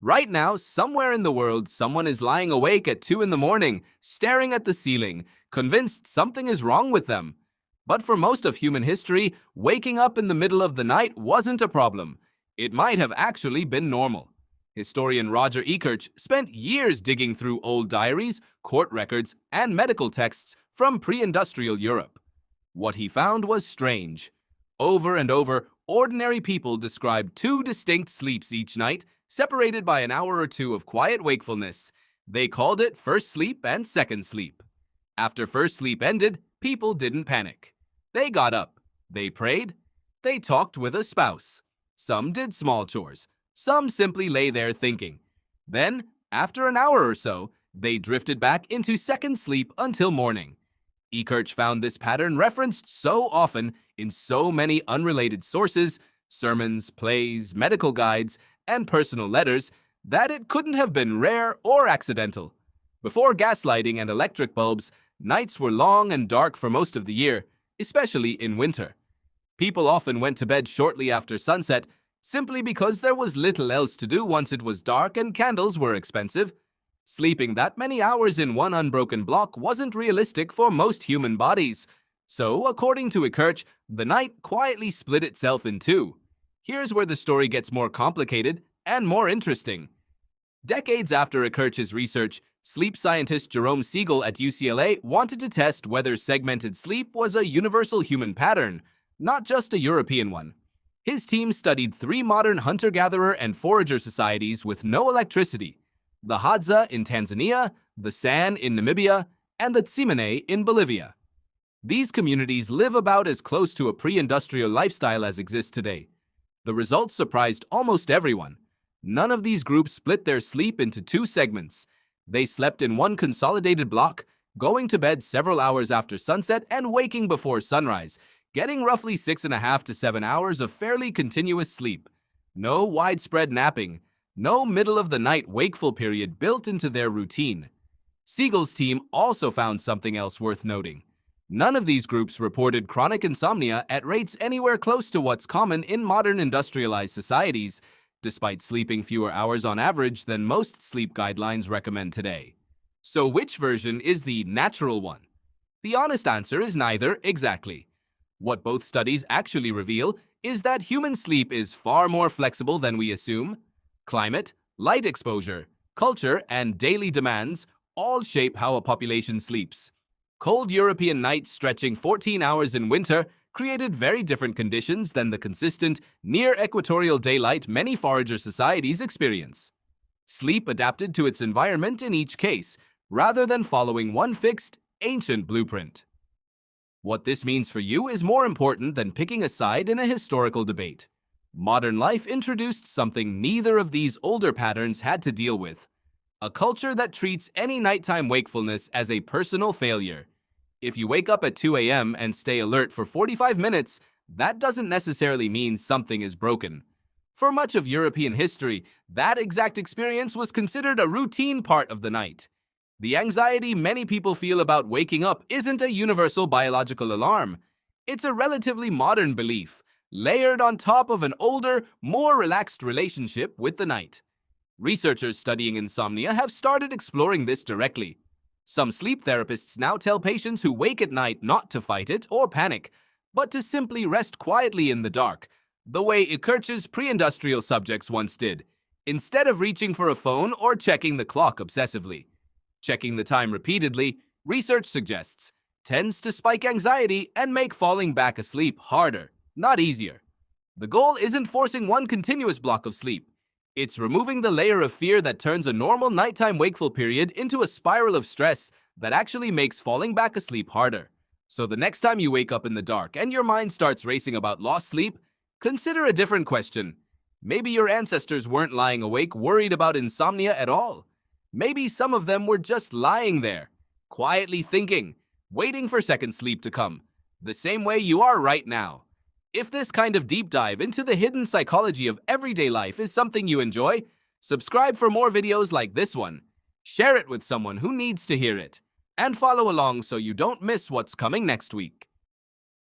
Right now, somewhere in the world, someone is lying awake at 2 in the morning, staring at the ceiling, convinced something is wrong with them. But for most of human history, waking up in the middle of the night wasn't a problem. It might have actually been normal. Historian Roger Ekirch spent years digging through old diaries, court records, and medical texts from pre-industrial Europe. What he found was strange. Over and over, ordinary people described two distinct sleeps each night, separated by an hour or two of quiet wakefulness. They called it first sleep and second sleep. After first sleep ended, people didn't panic. They got up, they prayed, they talked with a spouse. Some did small chores, some simply lay there thinking. Then, after an hour or so, they drifted back into second sleep until morning. Ekirch found this pattern referenced so often in so many unrelated sources, sermons, plays, medical guides, and personal letters, that it couldn't have been rare or accidental. Before gaslighting and electric bulbs, nights were long and dark for most of the year, especially in winter. People often went to bed shortly after sunset, simply because there was little else to do once it was dark and candles were expensive. Sleeping that many hours in one unbroken block wasn't realistic for most human bodies. So, according to Ekirch, the night quietly split itself in two. Here's where the story gets more complicated and more interesting. Decades after Ekirch's research, sleep scientist Jerome Siegel at UCLA wanted to test whether segmented sleep was a universal human pattern, not just a European one. His team studied 3 modern hunter-gatherer and forager societies with no electricity: the Hadza in Tanzania, the San in Namibia, and the Tsimané in Bolivia. These communities live about as close to a pre-industrial lifestyle as exists today. The results surprised almost everyone. None of these groups split their sleep into 2 segments. They slept in one consolidated block, going to bed several hours after sunset and waking before sunrise, getting roughly 6.5 to 7 hours of fairly continuous sleep. No widespread napping, no middle-of-the-night wakeful period built into their routine. Siegel's team also found something else worth noting. None of these groups reported chronic insomnia at rates anywhere close to what's common in modern industrialized societies, despite sleeping fewer hours on average than most sleep guidelines recommend today. So which version is the natural one? The honest answer is neither exactly. What both studies actually reveal is that human sleep is far more flexible than we assume. Climate, light exposure, culture, and daily demands all shape how a population sleeps. Cold European nights stretching 14 hours in winter created very different conditions than the consistent, near-equatorial daylight many forager societies experience. Sleep adapted to its environment in each case, rather than following one fixed, ancient blueprint. What this means for you is more important than picking a side in a historical debate. Modern life introduced something neither of these older patterns had to deal with: a culture that treats any nighttime wakefulness as a personal failure. If you wake up at 2 a.m. and stay alert for 45 minutes, that doesn't necessarily mean something is broken. For much of European history, that exact experience was considered a routine part of the night. The anxiety many people feel about waking up isn't a universal biological alarm. It's a relatively modern belief, layered on top of an older, more relaxed relationship with the night. Researchers studying insomnia have started exploring this directly. Some sleep therapists now tell patients who wake at night not to fight it or panic, but to simply rest quietly in the dark, the way Ekirch's pre-industrial subjects once did, instead of reaching for a phone or checking the clock obsessively. Checking the time repeatedly, research suggests, tends to spike anxiety and make falling back asleep harder, not easier. The goal isn't forcing one continuous block of sleep. It's removing the layer of fear that turns a normal nighttime wakeful period into a spiral of stress that actually makes falling back asleep harder. So the next time you wake up in the dark and your mind starts racing about lost sleep, consider a different question. Maybe your ancestors weren't lying awake worried about insomnia at all. Maybe some of them were just lying there, quietly thinking, waiting for second sleep to come, the same way you are right now. If this kind of deep dive into the hidden psychology of everyday life is something you enjoy, subscribe for more videos like this one. Share it with someone who needs to hear it, and follow along so you don't miss what's coming next week.